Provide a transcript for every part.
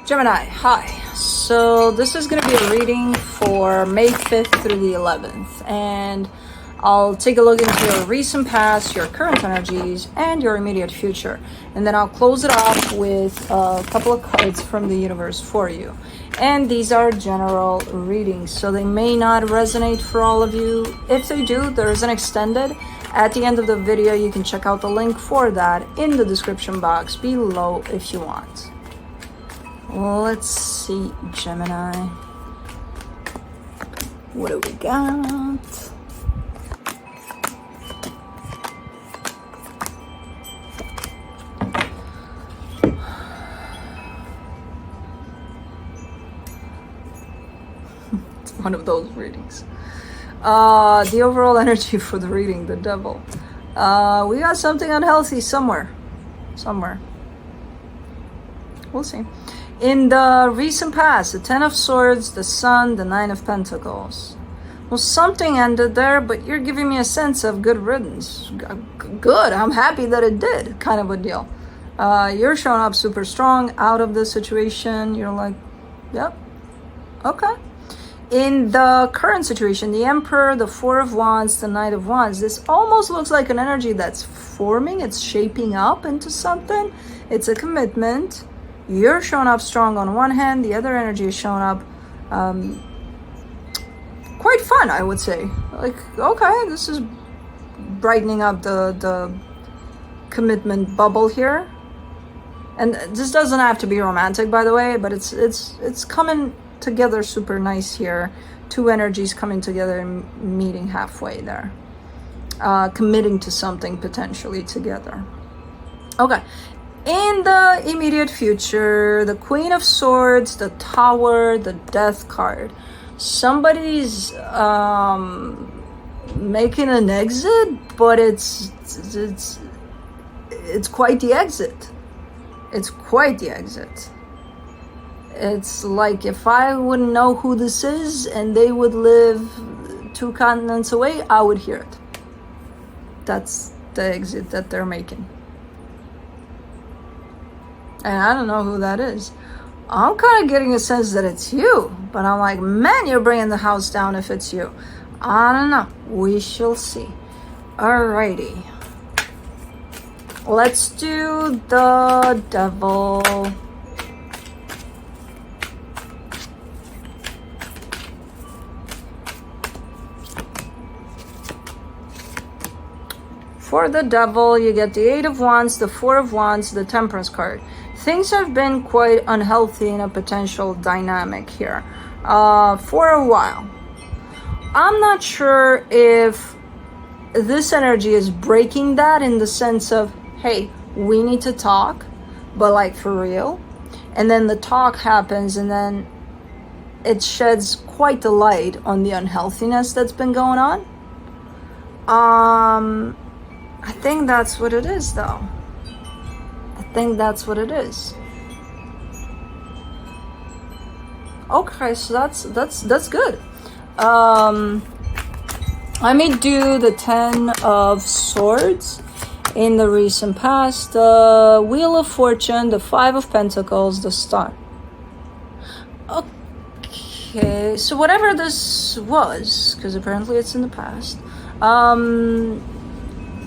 Gemini, hi. So this is going to be a reading for May 5th through the 11th. And I'll take a look into your recent past, your current energies, and your immediate future. And then I'll close it off with a couple of cards from the universe for you. And these are general readings, so they may not resonate for all of you. If they do, there is an extended. At the end of the video, you can check out the link for that in the description box below if you want. Let's see, Gemini. What do we got? It's one of those readings. The overall energy for the reading, the devil. We got something unhealthy somewhere. We'll see. In the recent past, the Ten of Swords, the Sun, the Nine of Pentacles. Well, something ended there, but you're giving me a sense of good riddance. Good, I'm happy that it did, kind of a deal. You're showing up super strong out of the situation. You're like, yep, okay. In the current situation, the Emperor, the Four of Wands, the Knight of Wands, this almost looks like an energy that's forming, it's shaping up into something. It's a commitment. You're showing up strong on one hand, the other energy is showing up quite fun, I would say. Like, okay, this is brightening up the commitment bubble here. And this doesn't have to be romantic, by the way, but it's coming together super nice here. Two energies coming together and meeting halfway there. Committing to something potentially together. Okay. In the immediate future, the Queen of Swords, the Tower, the Death card. Somebody's making an exit, but it's quite the exit. It's quite the exit. It's like if I wouldn't know who this is and they would live 2 continents away, I would hear it. That's the exit that they're making. And I don't know who that is. I'm kind of getting a sense that it's you. But I'm like, man, you're bringing the house down if it's you. I don't know. We shall see. Alrighty. Let's do the devil. For the devil, you get the Eight of Wands, the Four of Wands, the Temperance card. Things have been quite unhealthy in a potential dynamic here for a while. I'm not sure if this energy is breaking that in the sense of, hey, we need to talk, but like for real. And then the talk happens and then it sheds quite the light on the unhealthiness that's been going on. I think that's what it is, though. I think that's what it is. Okay, so that's good. I may do the Ten of Swords in the recent past, the Wheel of Fortune, the Five of Pentacles, the Star. Okay, so whatever this was, because apparently it's in the past,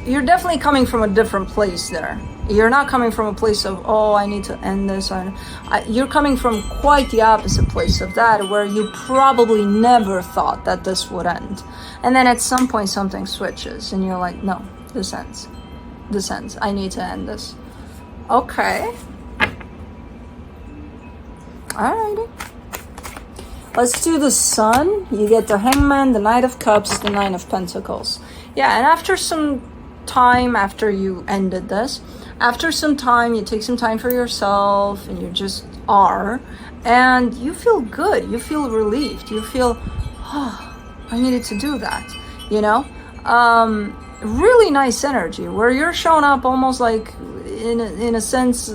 you're definitely coming from a different place there. You're not coming from a place of, oh, I need to end this. You're coming from quite the opposite place of that, where you probably never thought that this would end. And then at some point something switches and you're like, no, this ends. This ends. I need to end this. Okay. Alrighty. Let's do the Sun. You get the Hangman, the Knight of Cups, the Nine of Pentacles. Yeah, and after some time after you ended this, after some time you take some time for yourself and you just are, and you feel good, you feel relieved, you feel, oh, I needed to do that, you know. Really nice energy where you're showing up almost like in a sense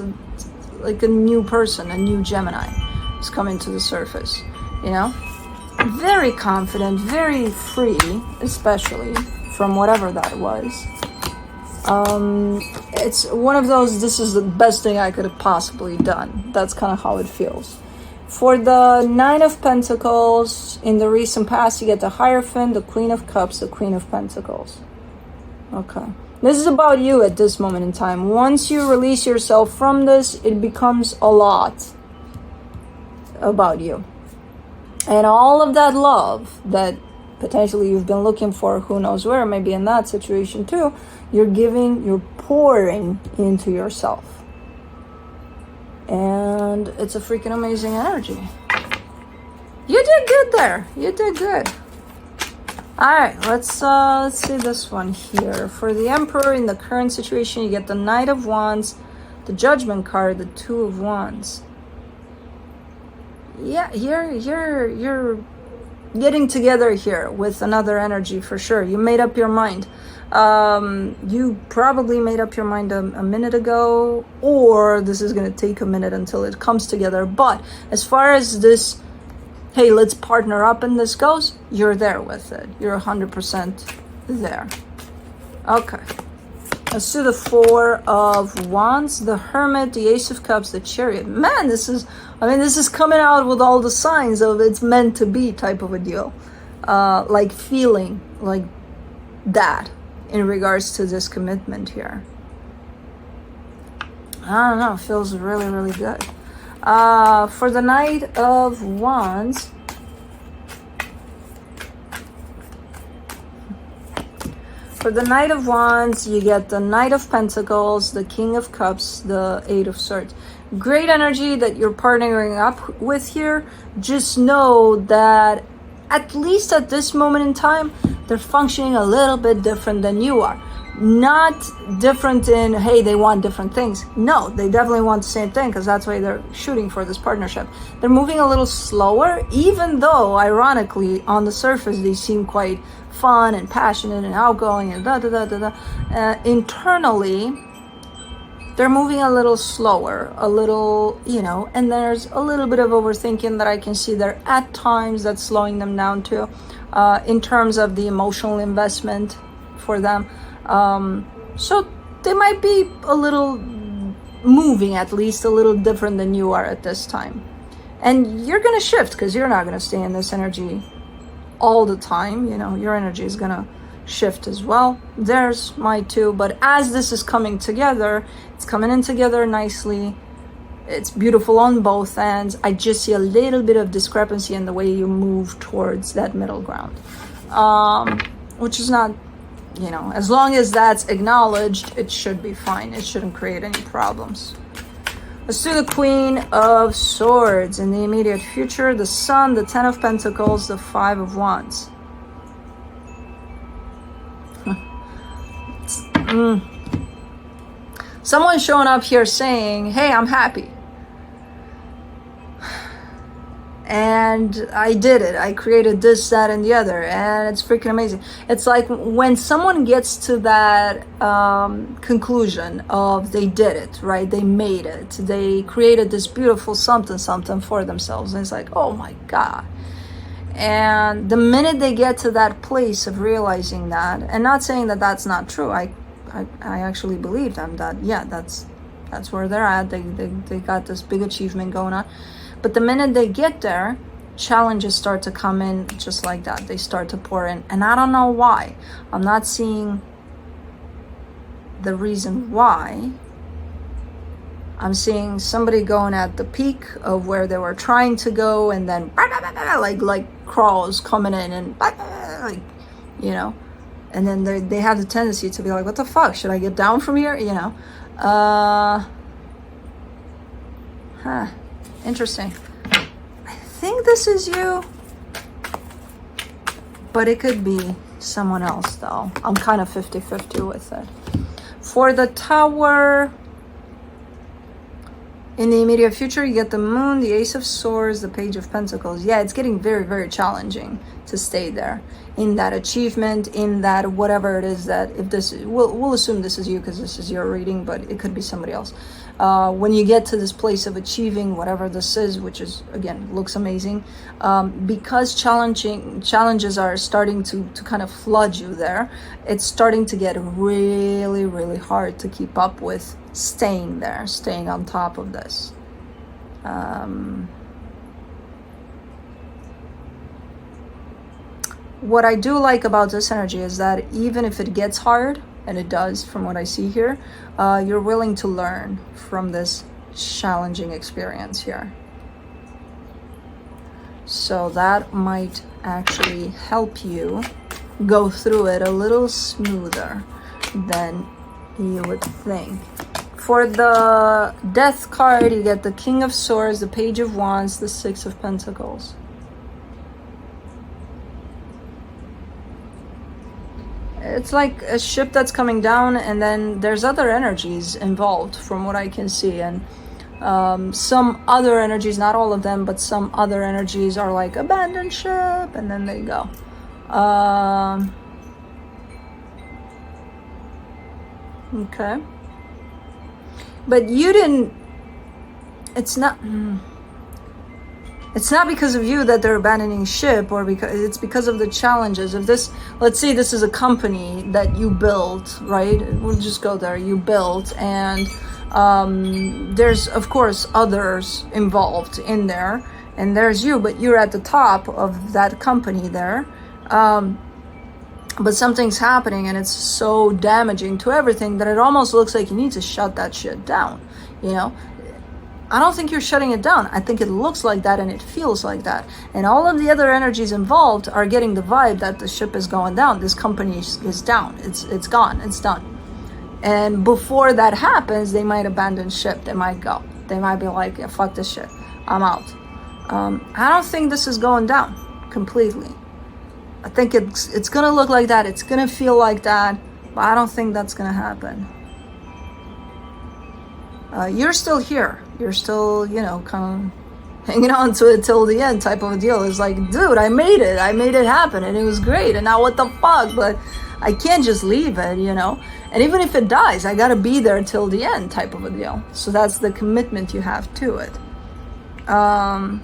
like a new person, a new Gemini is coming to the surface, you know. Very confident, very free, especially from whatever that was. It's one of those, this is the best thing I could have possibly done. That's kind of how it feels. For the Nine of Pentacles, in the recent past, you get the Hierophant, the Queen of Cups, the Queen of Pentacles. Okay. This is about you at this moment in time. Once you release yourself from this, it becomes a lot about you. And all of that love that potentially you've been looking for, who knows where, maybe in that situation too, you're pouring into yourself. And it's a freaking amazing energy. You did good there. You did good. Alright, let's see this one here. For the Emperor, in the current situation, you get the Knight of Wands, the Judgment card, the Two of Wands. Yeah, you're getting together here with another energy for sure. You made up your mind. You probably made up your mind a minute ago, or this is going to take a minute until it comes together. But as far as this, hey, let's partner up and this goes, you're there with it. You're 100% there. Okay. Let's do the Four of Wands, the Hermit, the Ace of Cups, the Chariot. Man, this is coming out with all the signs of it's meant to be type of a deal. Like feeling like that in regards to this commitment here. I don't know, feels really, really good. For the Knight of Wands, you get the Knight of Pentacles, the King of Cups, the Eight of Swords. Great energy that you're partnering up with here. Just know that at least at this moment in time, they're functioning a little bit different than you are. Not different in, hey, they want different things. No, they definitely want the same thing, because that's why they're shooting for this partnership. They're moving a little slower, even though, ironically, on the surface, they seem quite fun and passionate and outgoing and internally, they're moving a little slower, a little, and there's a little bit of overthinking that I can see there at times that's slowing them down too, in terms of the emotional investment for them. So they might be a little moving, at least a little different than you are at this time. And you're going to shift, because you're not going to stay in this energy all the time. Your energy is going to shift as well. There's my two. But as this is coming together, it's coming in together nicely. It's beautiful on both ends. I just see a little bit of discrepancy in the way you move towards that middle ground, which is not, as long as that's acknowledged, it should be fine. It shouldn't create any problems. Let's do the Queen of Swords. In the immediate future, the Sun, the Ten of Pentacles, the Five of Wands. Someone's showing up here saying, hey, I'm happy. And I did it. I created this, that, and the other. And it's freaking amazing. It's like when someone gets to that conclusion of they did it, right? They made it. They created this beautiful something, something for themselves. And it's like, oh my God. And the minute they get to that place of realizing that, and not saying that that's not true. I actually believe them that, yeah, that's where they're at. They got this big achievement going on. But the minute they get there, challenges start to come in just like that. They start to pour in. And I don't know why. I'm not seeing the reason why. I'm seeing somebody going at the peak of where they were trying to go, and then like crawls coming in and and then they have the tendency to be like, what the fuck? Should I get down from here? Interesting. I think this is you, but it could be someone else though. I'm kind of 50-50 with it. For the Tower, in the immediate future, you get the Moon, the Ace of Swords, the Page of Pentacles. Yeah, it's getting very, very challenging to stay there in that achievement, in that whatever it is that, if this, we'll assume this is you because this is your reading, but it could be somebody else. when you get to this place of achieving whatever this is, which is, again, looks amazing, because challenges are starting to kind of flood you there, it's starting to get really, really hard to keep up with staying there, staying on top of this. What I do like about this energy is that even if it gets hard, and it does from what I see here, you're willing to learn from this challenging experience here. So that might actually help you go through it a little smoother than you would think. For the Death card, you get the King of Swords, the Page of Wands, the Six of Pentacles. It's like a ship that's coming down, and then there's other energies involved from what I can see. And some other energies, not all of them, but some other energies are like abandoned ship, and then they go. Okay. But you didn't, it's not because of you that they're abandoning ship, or because it's because of the challenges of this. Let's say this is a company that you built, right? We'll just go there. You built, and there's of course others involved in there, and there's you, but you're at the top of that company there. But something's happening, and it's so damaging to everything that it almost looks like you need to shut that shit down, you know? I don't think you're shutting it down. I think it looks like that, and it feels like that. And all of the other energies involved are getting the vibe that the ship is going down. This company is down. It's gone. It's done. And before that happens, they might abandon ship. They might go. They might be like, yeah, fuck this shit. I'm out. I don't think this is going down completely. I think it's going to look like that. It's going to feel like that. But I don't think that's going to happen. You're still here. You're still, you know, kind of hanging on to it till the end type of a deal. It's like, dude, I made it happen, and it was great, and now what the fuck? But I can't just leave it, you know? And even if it dies, I gotta be there till the end type of a deal. So that's the commitment you have to it. And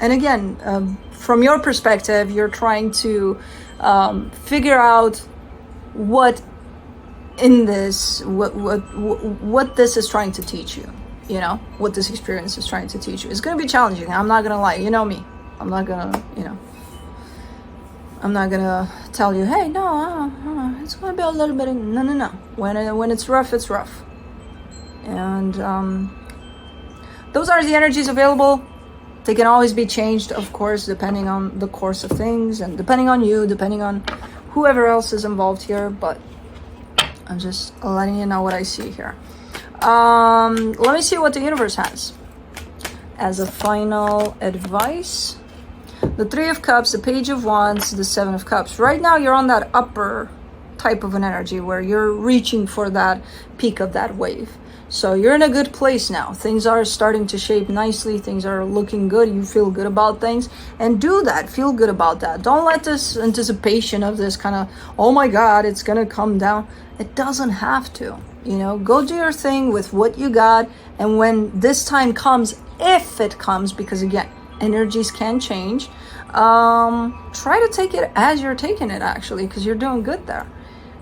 again, from your perspective, you're trying to figure out what in this, what this is trying to teach you, you know, what this experience is trying to teach you. It's going to be challenging. I'm not going to lie. You know me. I'm not going to, you know, I'm not going to tell you, hey, no, it's going to be a little bit, no. When it's rough, it's rough. And those are the energies available. They can always be changed, of course, depending on the course of things, and depending on you, depending on whoever else is involved here. But I'm just letting you know what I see here. Let me see what the universe has as a final advice. The Three of Cups, the Page of Wands, the Seven of Cups. Right now you're on that upper type of an energy where you're reaching for that peak of that wave. So you're in a good place now. Things are starting to shape nicely. Things are looking good. You feel good about things. And do that. Feel good about that. Don't let this anticipation of this kind of, oh my God, it's going to come down. It doesn't have to. You know, go do your thing with what you got. And when this time comes, if it comes, because again, energies can change, try to take it as you're taking it, actually, because you're doing good there.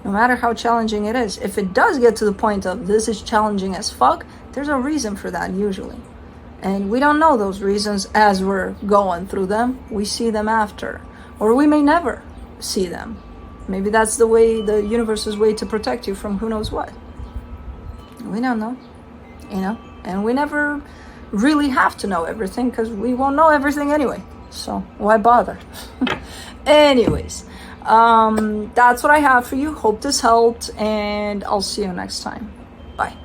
No matter how challenging it is. If it does get to the point of this is challenging as fuck, there's a reason for that usually. And we don't know those reasons as we're going through them. We see them after. Or we may never see them. Maybe that's the way, the universe's way to protect you from who knows what. We don't know. You know? And we never really have to know everything, because we won't know everything anyway. So why bother? Anyways. That's what I have for you. Hope this helped, and I'll see you next time. Bye.